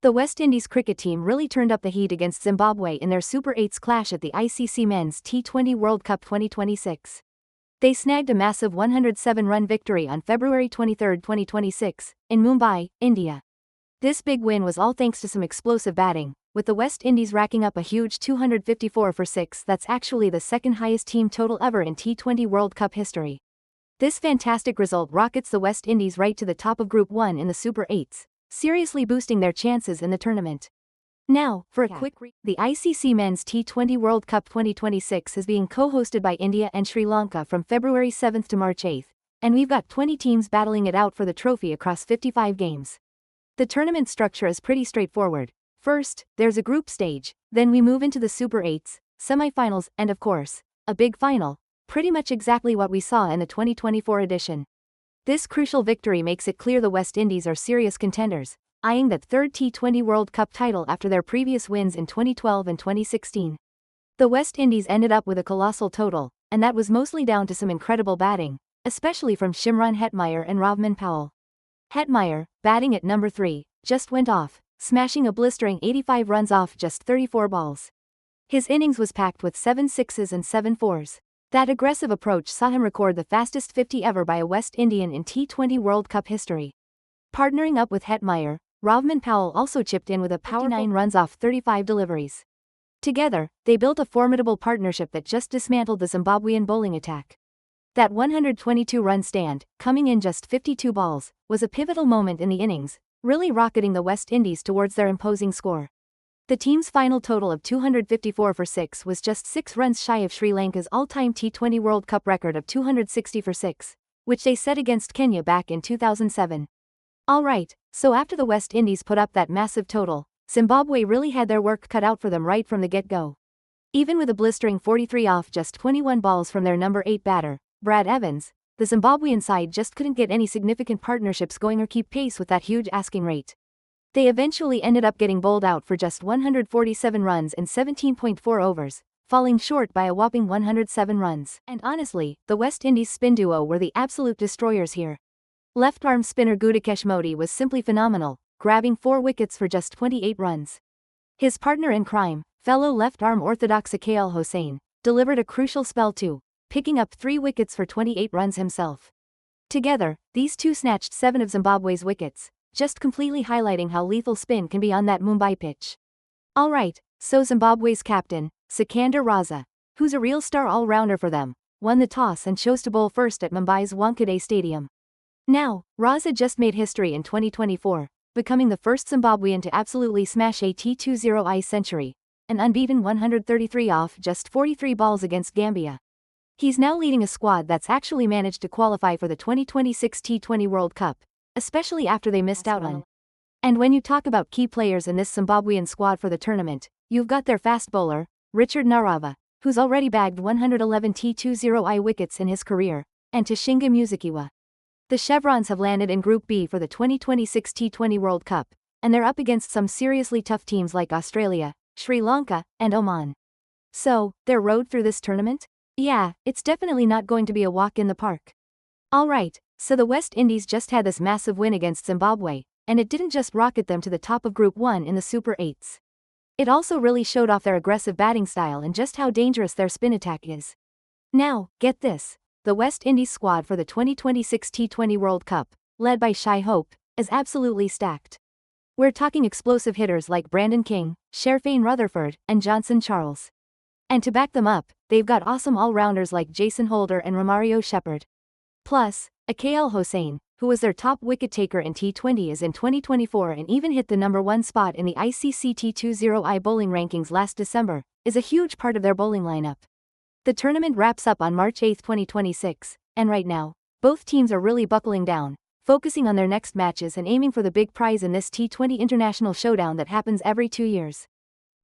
The West Indies cricket team really turned up the heat against Zimbabwe in their Super 8's clash at the ICC Men's T20 World Cup 2026. They snagged a massive 107-run victory on February 23, 2026, in Mumbai, India. This big win was all thanks to some explosive batting, with the West Indies racking up a huge 254 for 6. That's actually the second highest team total ever in T20 World Cup history. This fantastic result rockets the West Indies right to the top of Group 1 in the Super 8s, seriously boosting their chances in the tournament. Now, for a quick the ICC Men's T20 World Cup 2026 is being co-hosted by India and Sri Lanka from February 7 to March 8, and we've got 20 teams battling it out for the trophy across 55 games. The tournament structure is pretty straightforward. First, there's a group stage, then we move into the Super 8s, semi-finals, and of course, a big final, pretty much exactly what we saw in the 2024 edition. This crucial victory makes it clear the West Indies are serious contenders, eyeing that third T20 World Cup title after their previous wins in 2012 and 2016. The West Indies ended up with a colossal total, and that was mostly down to some incredible batting, especially from Shimron Hetmyer and Rovman Powell. Hetmyer, batting at number 3, just went off, smashing a blistering 85 runs off just 34 balls. His innings was packed with 7 sixes and 7 fours. That aggressive approach saw him record the fastest 50 ever by a West Indian in T20 World Cup history. Partnering up with Hetmyer, Rovman Powell also chipped in with a powerful 9 runs off 35 deliveries. Together, they built a formidable partnership that just dismantled the Zimbabwean bowling attack. That 122-run stand, coming in just 52 balls, was a pivotal moment in the innings, really rocketing the West Indies towards their imposing score. The team's final total of 254 for 6 was just 6 runs shy of Sri Lanka's all-time T20 World Cup record of 260 for 6, which they set against Kenya back in 2007. Alright, so after the West Indies put up that massive total, Zimbabwe really had their work cut out for them right from the get-go. Even with a blistering 43 off just 21 balls from their number 8 batter, Brad Evans, the Zimbabwean side just couldn't get any significant partnerships going or keep pace with that huge asking rate. They eventually ended up getting bowled out for just 147 runs in 17.4 overs, falling short by a whopping 107 runs. And honestly, the West Indies spin duo were the absolute destroyers here. Left-arm spinner Gudakesh Motie was simply phenomenal, grabbing 4 wickets for just 28 runs. His partner in crime, fellow left-arm orthodox Akeal Hosein, delivered a crucial spell too, picking up 3 wickets for 28 runs himself. Together, these two snatched 7 of Zimbabwe's wickets, just completely highlighting how lethal spin can be on that Mumbai pitch. Alright, so Zimbabwe's captain, Sikandar Raza, who's a real star all-rounder for them, won the toss and chose to bowl first at Mumbai's Wankhede Stadium. Now, Raza just made history in 2024, becoming the first Zimbabwean to absolutely smash a T20I century, an unbeaten 133 off just 43 balls against Gambia. He's now leading a squad that's actually managed to qualify for the 2026 T20 World Cup, especially after they missed out on. And when you talk about key players in this Zimbabwean squad for the tournament, you've got their fast bowler, Richard Narava, who's already bagged 111 T20I wickets in his career, and Tashinga Muzikiwa. The Chevrons have landed in Group B for the 2026 T20 World Cup, and they're up against some seriously tough teams like Australia, Sri Lanka, and Oman. So, their road through this tournament? Yeah, it's definitely not going to be a walk in the park. Alright, so the West Indies just had this massive win against Zimbabwe, and it didn't just rocket them to the top of Group 1 in the Super 8s. It also really showed off their aggressive batting style and just how dangerous their spin attack is. Now, get this, the West Indies squad for the 2026 T20 World Cup, led by Shai Hope, is absolutely stacked. We're talking explosive hitters like Brandon King, Sherfane Rutherford, and Johnson Charles. And to back them up, they've got awesome all-rounders like Jason Holder and Romario Shepherd. Plus, Akeal Hosein, who was their top wicket-taker in T20s in 2024 and even hit the number 1 spot in the ICC T20I bowling rankings last December, is a huge part of their bowling lineup. The tournament wraps up on March 8, 2026, and right now, both teams are really buckling down, focusing on their next matches and aiming for the big prize in this T20 international showdown that happens every 2 years.